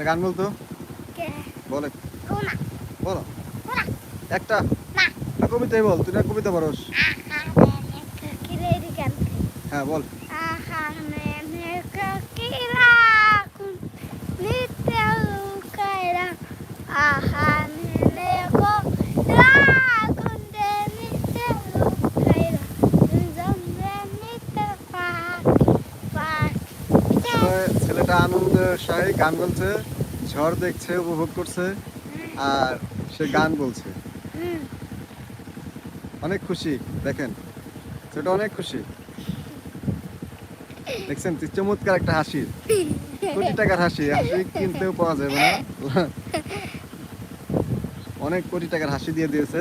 গান বলতো কে বলে কোনা বলো কোনা একটা না কবিতাই বল, তুই না কবিতা পারোস। কিরে গান হ্যাঁ বল। আহানে নে কিরা কুন নিতে লুকাইরা আহানে নে গো রাগুন দে নিতে লুকাইরা জমরে নিতে পাক ছেলেটা আনন্দের সহায় গান বলছে, ঝড় দেখছে, উপভোগ করছে, আর সে গান বলছে। অনেক খুশি, দেখেন সেটা অনেক খুশি। দেখছেন চমৎকার একটা হাসি, কোটি টাকার হাসি, হাসি কিনতেও পাওয়া যাবে না। অনেক কোটি টাকার হাসি দিয়ে দিয়েছে।